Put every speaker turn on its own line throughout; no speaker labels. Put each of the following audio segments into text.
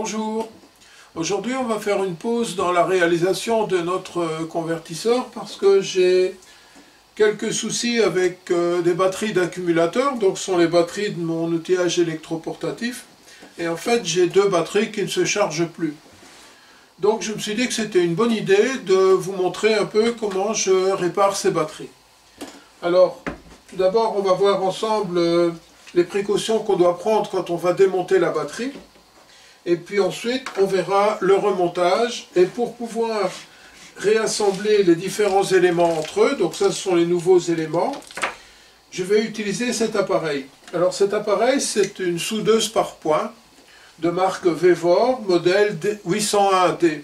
Bonjour, aujourd'hui on va faire une pause dans la réalisation de notre convertisseur parce que j'ai quelques soucis avec des batteries d'accumulateurs, donc ce sont les batteries de mon outillage électroportatif, et en fait j'ai deux batteries qui ne se chargent plus. Donc je me suis dit que c'était une bonne idée de vous montrer un peu comment je répare ces batteries. Alors, tout d'abord on va voir ensemble les précautions qu'on doit prendre quand on va démonter la batterie. Et puis ensuite, on verra le remontage. Et pour pouvoir réassembler les différents éléments entre eux, donc ça ce sont les nouveaux éléments, je vais utiliser cet appareil. Alors cet appareil, c'est une soudeuse par points de marque Vevor, modèle 801D.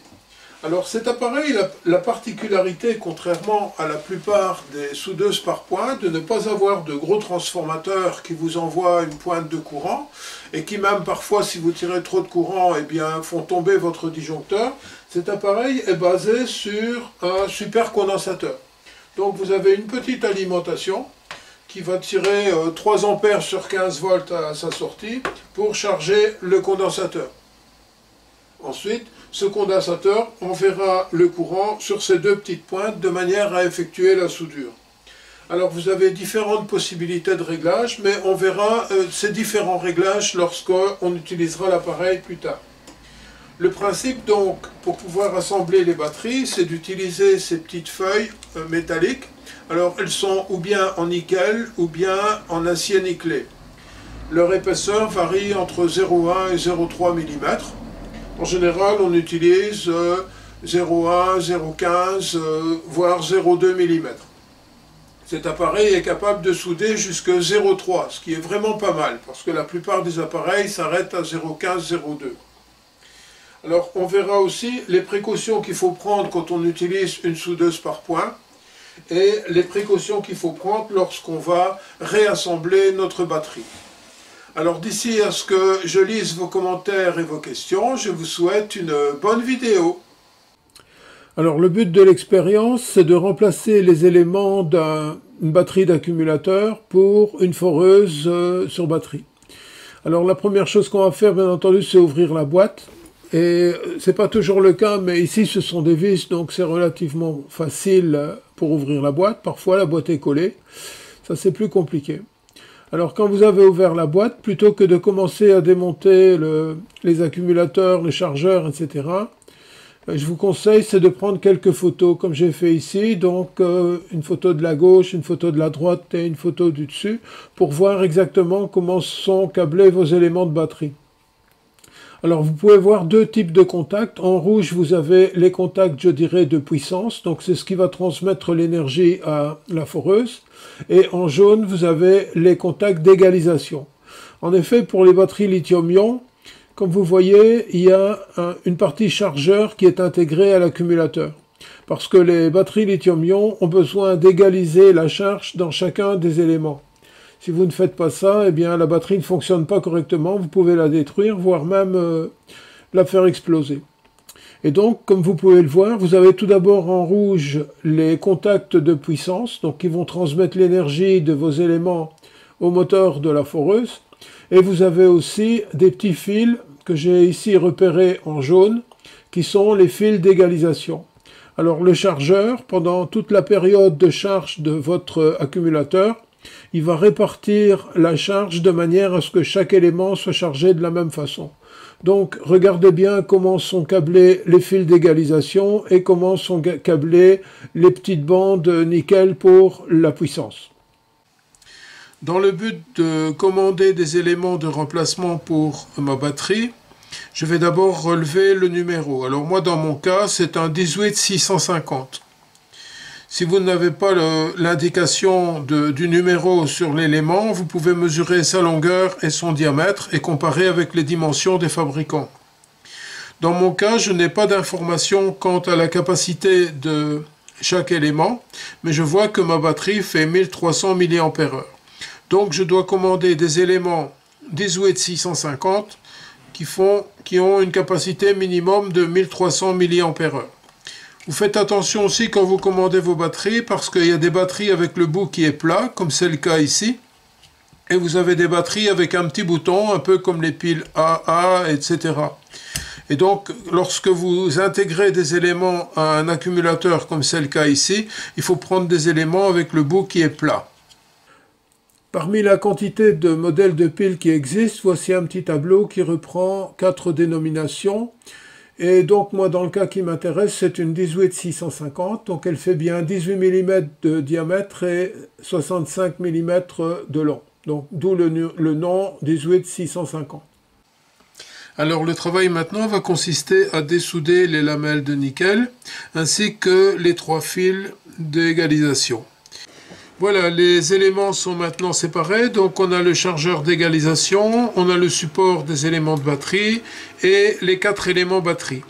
Alors cet appareil a la particularité, contrairement à la plupart des soudeuses par points, de ne pas avoir de gros transformateurs qui vous envoient une pointe de courant et qui même parfois, si vous tirez trop de courant, eh bien, font tomber votre disjoncteur. Cet appareil est basé sur un supercondensateur. Donc vous avez une petite alimentation qui va tirer 3 ampères sur 15 volts à sa sortie pour charger le condensateur. Ensuite, ce condensateur enverra le courant sur ces deux petites pointes de manière à effectuer la soudure. Alors vous avez différentes possibilités de réglage, mais on verra ces différents réglages lorsqu'on utilisera l'appareil plus tard. Le principe donc, pour pouvoir assembler les batteries, c'est d'utiliser ces petites feuilles métalliques. Alors elles sont ou bien en nickel ou bien en acier nickelé. Leur épaisseur varie entre 0,1 et 0,3 mm. En général, on utilise 0,1, 0,15, voire 0,2 mm. Cet appareil est capable de souder jusque 0,3, ce qui est vraiment pas mal, parce que la plupart des appareils s'arrêtent à 0,15, 0,2. Alors, on verra aussi les précautions qu'il faut prendre quand on utilise une soudeuse par points, et les précautions qu'il faut prendre lorsqu'on va réassembler notre batterie. Alors d'ici à ce que je lise vos commentaires et vos questions, je vous souhaite une bonne vidéo. Alors le but de l'expérience, c'est de remplacer les éléments d'une batterie d'accumulateur pour une foreuse sur batterie. Alors la première chose qu'on va faire, bien entendu, c'est ouvrir la boîte. Et c'est pas toujours le cas, mais ici ce sont des vis, donc c'est relativement facile pour ouvrir la boîte. Parfois la boîte est collée, ça c'est plus compliqué. Alors quand vous avez ouvert la boîte, plutôt que de commencer à démonter les accumulateurs, les chargeurs, etc., je vous conseille c'est de prendre quelques photos comme j'ai fait ici, donc une photo de la gauche, une photo de la droite et une photo du dessus, pour voir exactement comment sont câblés vos éléments de batterie. Alors vous pouvez voir deux types de contacts. En rouge vous avez les contacts, je dirais, de puissance, donc c'est ce qui va transmettre l'énergie à la foreuse. Et en jaune vous avez les contacts d'égalisation. En effet, pour les batteries lithium-ion, comme vous voyez, il y a une partie chargeur qui est intégrée à l'accumulateur. Parce que les batteries lithium-ion ont besoin d'égaliser la charge dans chacun des éléments. Si vous ne faites pas ça, eh bien la batterie ne fonctionne pas correctement, vous pouvez la détruire, voire même la faire exploser. Et donc, comme vous pouvez le voir, vous avez tout d'abord en rouge les contacts de puissance, donc qui vont transmettre l'énergie de vos éléments au moteur de la foreuse. Et vous avez aussi des petits fils que j'ai ici repérés en jaune, qui sont les fils d'égalisation. Alors le chargeur, pendant toute la période de charge de votre accumulateur, il va répartir la charge de manière à ce que chaque élément soit chargé de la même façon. Donc, regardez bien comment sont câblés les fils d'égalisation et comment sont câblées les petites bandes nickel pour la puissance. Dans le but de commander des éléments de remplacement pour ma batterie, je vais d'abord relever le numéro. Alors moi, dans mon cas, c'est un 18650. Si vous n'avez pas l'indication du numéro sur l'élément, vous pouvez mesurer sa longueur et son diamètre et comparer avec les dimensions des fabricants. Dans mon cas, je n'ai pas d'information quant à la capacité de chaque élément, mais je vois que ma batterie fait 1300 mAh. Donc je dois commander des éléments 18650 qui ont une capacité minimum de 1300 mAh. Vous faites attention aussi quand vous commandez vos batteries parce qu'il y a des batteries avec le bout qui est plat, comme c'est le cas ici. Et vous avez des batteries avec un petit bouton, un peu comme les piles AA, etc. Et donc, lorsque vous intégrez des éléments à un accumulateur, comme c'est le cas ici, il faut prendre des éléments avec le bout qui est plat. Parmi la quantité de modèles de piles qui existent, voici un petit tableau qui reprend 4 dénominations. Et donc, moi, dans le cas qui m'intéresse, c'est une 18-650. Donc, elle fait bien 18 mm de diamètre et 65 mm de long. Donc, d'où le nom 18-650. Alors, le travail maintenant va consister à dessouder les lamelles de nickel, ainsi que les 3 fils d'égalisation. Voilà, les éléments sont maintenant séparés, donc on a le chargeur d'égalisation, on a le support des éléments de batterie et les 4 éléments batterie.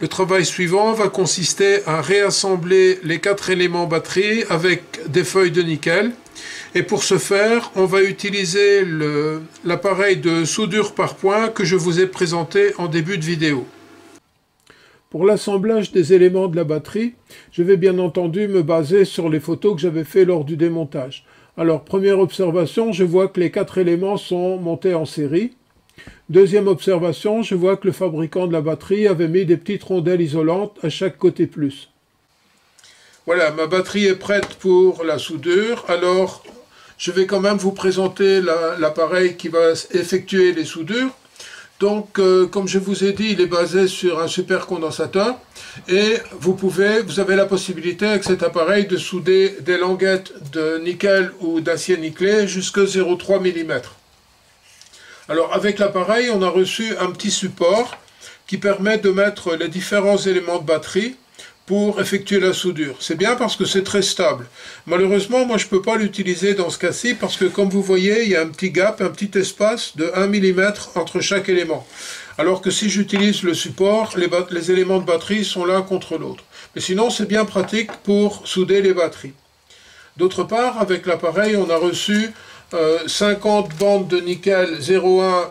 Le travail suivant va consister à réassembler les 4 éléments batterie avec des feuilles de nickel. Et pour ce faire, on va utiliser l'appareil de soudure par point que je vous ai présenté en début de vidéo. Pour l'assemblage des éléments de la batterie, je vais bien entendu me baser sur les photos que j'avais fait lors du démontage. Alors, première observation, je vois que les 4 éléments sont montés en série. Deuxième observation, je vois que le fabricant de la batterie avait mis des petites rondelles isolantes à chaque côté plus. Voilà, ma batterie est prête pour la soudure. Alors, je vais quand même vous présenter l'appareil qui va effectuer les soudures. Donc, comme je vous ai dit, il est basé sur un supercondensateur et vous avez la possibilité avec cet appareil de souder des languettes de nickel ou d'acier nickelé jusqu'à 0,3 mm. Alors, avec l'appareil, on a reçu un petit support qui permet de mettre les différents éléments de batterie pour effectuer la soudure. C'est bien parce que c'est très stable. Malheureusement, moi je ne peux pas l'utiliser dans ce cas-ci parce que comme vous voyez, il y a un petit gap, un petit espace de 1 mm entre chaque élément. Alors que si j'utilise le support, les éléments de batterie sont l'un contre l'autre. Mais sinon, c'est bien pratique pour souder les batteries. D'autre part, avec l'appareil, on a reçu 50 bandes de nickel 0,1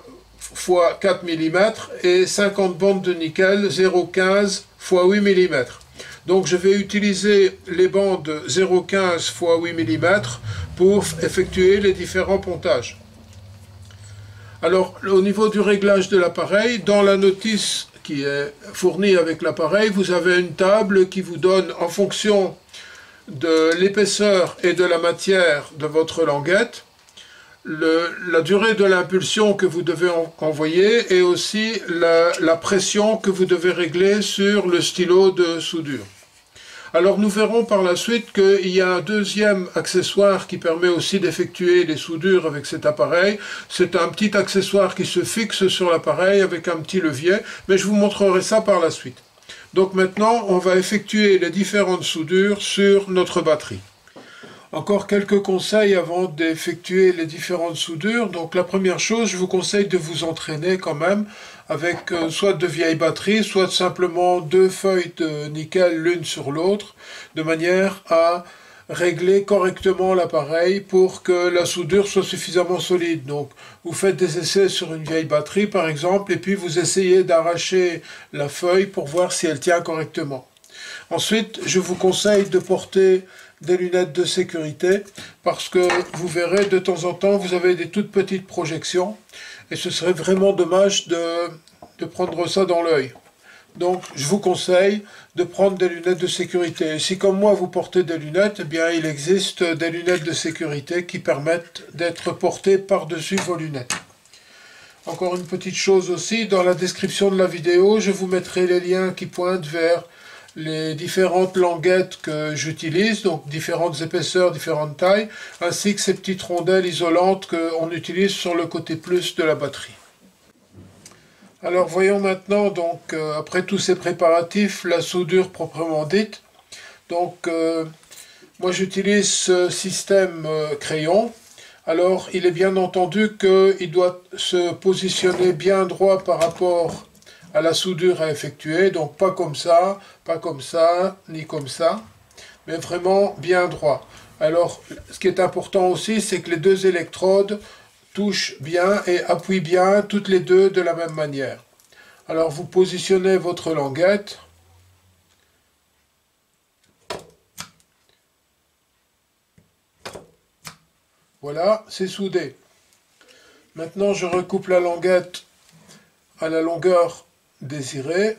x 4 mm et 50 bandes de nickel 0,15 x 8 mm. Donc je vais utiliser les bandes 0,15 x 8 mm pour effectuer les différents pontages. Alors au niveau du réglage de l'appareil, dans la notice qui est fournie avec l'appareil, vous avez une table qui vous donne en fonction de l'épaisseur et de la matière de votre languette, la durée de l'impulsion que vous devez envoyer et aussi la pression que vous devez régler sur le stylo de soudure. Alors nous verrons par la suite qu'il y a un deuxième accessoire qui permet aussi d'effectuer les soudures avec cet appareil. C'est un petit accessoire qui se fixe sur l'appareil avec un petit levier, mais je vous montrerai ça par la suite. Donc maintenant, on va effectuer les différentes soudures sur notre batterie. Encore quelques conseils avant d'effectuer les différentes soudures. Donc la première chose, je vous conseille de vous entraîner quand même avec soit de vieilles batteries, soit simplement 2 feuilles de nickel l'une sur l'autre, de manière à régler correctement l'appareil pour que la soudure soit suffisamment solide. Donc vous faites des essais sur une vieille batterie par exemple, et puis vous essayez d'arracher la feuille pour voir si elle tient correctement. Ensuite, je vous conseille de porter des lunettes de sécurité parce que vous verrez de temps en temps vous avez des toutes petites projections et ce serait vraiment dommage de prendre ça dans l'œil. Donc je vous conseille de prendre des lunettes de sécurité. Et si comme moi vous portez des lunettes, eh bien il existe des lunettes de sécurité qui permettent d'être portées par-dessus vos lunettes. Encore une petite chose aussi, dans la description de la vidéo, je vous mettrai les liens qui pointent vers les différentes languettes que j'utilise, donc différentes épaisseurs, différentes tailles, ainsi que ces petites rondelles isolantes qu'on utilise sur le côté plus de la batterie. Alors voyons maintenant, donc après tous ces préparatifs, la soudure proprement dite. Donc moi j'utilise ce système crayon. Alors il est bien entendu qu'il doit se positionner bien droit par rapport à la soudure à effectuer, donc pas comme ça, ni comme ça, mais vraiment bien droit. Alors, ce qui est important aussi, c'est que les 2 électrodes touchent bien et appuient bien toutes les 2 de la même manière. Alors, vous positionnez votre languette. Voilà, c'est soudé. Maintenant, je recoupe la languette à la longueur désiré.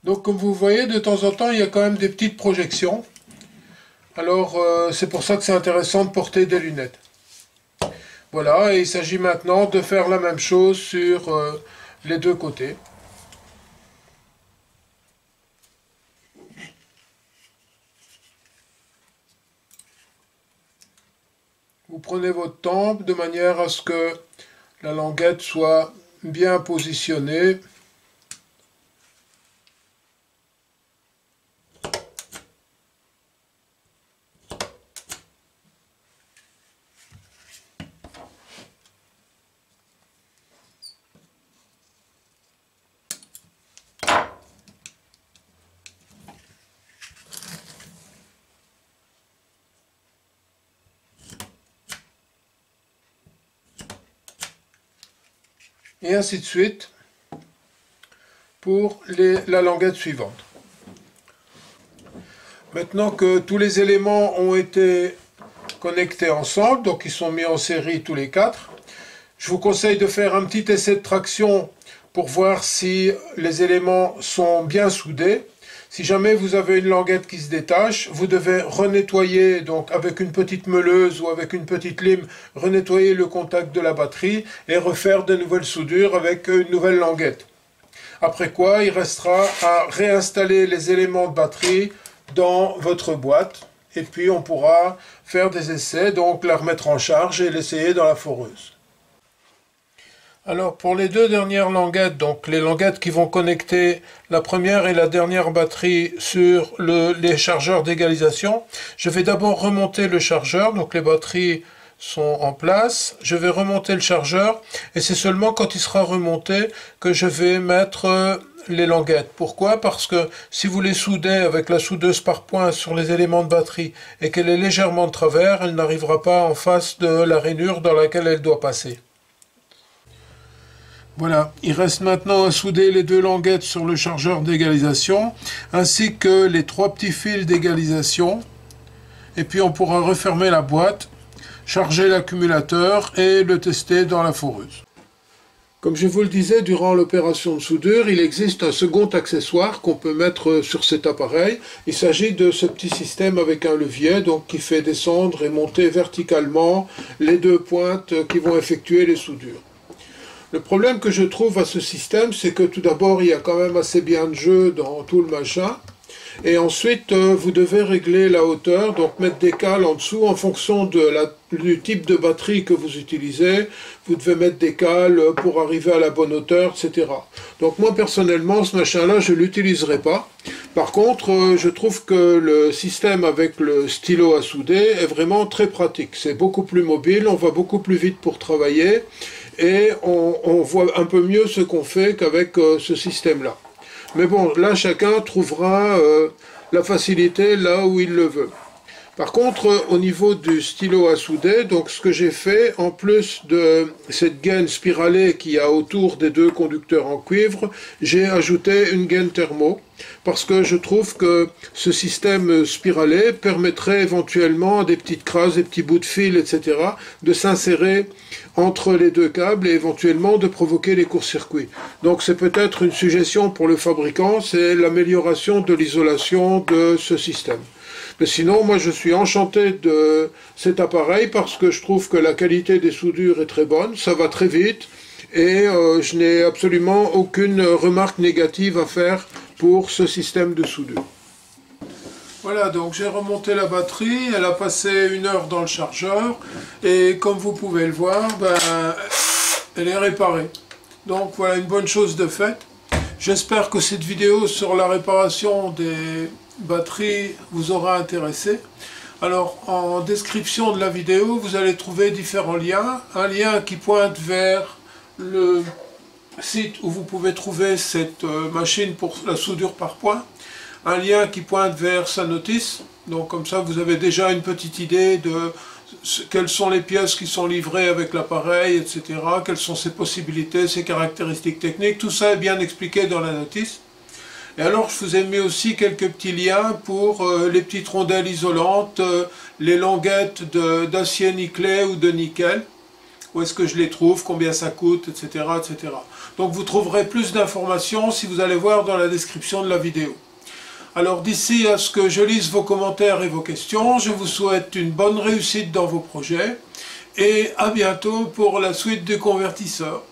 Donc comme vous voyez, de temps en temps, il y a quand même des petites projections. Alors c'est pour ça que c'est intéressant de porter des lunettes. Voilà, et il s'agit maintenant de faire la même chose sur les deux côtés. Vous prenez votre temps de manière à ce que la languette soit bien positionnée. Et ainsi de suite pour la languette suivante. Maintenant que tous les éléments ont été connectés ensemble, donc ils sont mis en série tous les quatre, je vous conseille de faire un petit essai de traction pour voir si les éléments sont bien soudés. Si jamais vous avez une languette qui se détache, vous devez renettoyer, donc avec une petite meuleuse ou avec une petite lime, renettoyer le contact de la batterie et refaire de nouvelles soudures avec une nouvelle languette. Après quoi, il restera à réinstaller les éléments de batterie dans votre boîte et puis on pourra faire des essais, donc la remettre en charge et l'essayer dans la foreuse. Alors pour les deux dernières languettes, donc les languettes qui vont connecter la première et la dernière batterie sur les chargeurs d'égalisation, je vais d'abord remonter le chargeur, donc les batteries sont en place, je vais remonter le chargeur et c'est seulement quand il sera remonté que je vais mettre les languettes. Pourquoi? Parce que si vous les soudez avec la soudeuse par points sur les éléments de batterie et qu'elle est légèrement de travers, elle n'arrivera pas en face de la rainure dans laquelle elle doit passer. Voilà, il reste maintenant à souder les deux languettes sur le chargeur d'égalisation, ainsi que les trois petits fils d'égalisation. Et puis on pourra refermer la boîte, charger l'accumulateur et le tester dans la foreuse. Comme je vous le disais, durant l'opération de soudure, il existe un second accessoire qu'on peut mettre sur cet appareil. Il s'agit de ce petit système avec un levier donc, qui fait descendre et monter verticalement les deux pointes qui vont effectuer les soudures. Le problème que je trouve à ce système, c'est que tout d'abord, il y a quand même assez bien de jeu dans tout le machin. Et ensuite, vous devez régler la hauteur, donc mettre des cales en dessous en fonction du type de batterie que vous utilisez. Vous devez mettre des cales pour arriver à la bonne hauteur, etc. Donc moi, personnellement, ce machin-là, je ne l'utiliserai pas. Par contre, je trouve que le système avec le stylo à souder est vraiment très pratique. C'est beaucoup plus mobile, on va beaucoup plus vite pour travailler. Et on voit un peu mieux ce qu'on fait qu'avec ce système-là. Mais bon, là, chacun trouvera la facilité là où il le veut. Par contre, au niveau du stylo à souder, donc ce que j'ai fait, en plus de cette gaine spiralée qu'il y a autour des deux conducteurs en cuivre, j'ai ajouté une gaine thermo, parce que je trouve que ce système spiralé permettrait éventuellement à des petites crasses, des petits bouts de fil, etc., de s'insérer entre les deux câbles et éventuellement de provoquer des courts-circuits. Donc c'est peut-être une suggestion pour le fabricant, c'est l'amélioration de l'isolation de ce système. Mais sinon, moi je suis enchanté de cet appareil parce que je trouve que la qualité des soudures est très bonne, ça va très vite et je n'ai absolument aucune remarque négative à faire pour ce système de soudure. Voilà, donc j'ai remonté la batterie, elle a passé 1 heure dans le chargeur et comme vous pouvez le voir, elle est réparée. Donc voilà une bonne chose de faite. J'espère que cette vidéo sur la réparation des batteries vous aura intéressé. Alors en description de la vidéo, vous allez trouver différents liens. Un lien qui pointe vers le site où vous pouvez trouver cette machine pour la soudure par points. Un lien qui pointe vers sa notice, donc comme ça vous avez déjà une petite idée de quelles sont les pièces qui sont livrées avec l'appareil, etc. Quelles sont ses possibilités, ses caractéristiques techniques. Tout ça est bien expliqué dans la notice. Et alors je vous ai mis aussi quelques petits liens pour les petites rondelles isolantes, les languettes d'acier nickelé ou de nickel. Où est-ce que je les trouve, combien ça coûte, etc., etc. Donc vous trouverez plus d'informations si vous allez voir dans la description de la vidéo. Alors d'ici à ce que je lise vos commentaires et vos questions, je vous souhaite une bonne réussite dans vos projets et à bientôt pour la suite du convertisseur.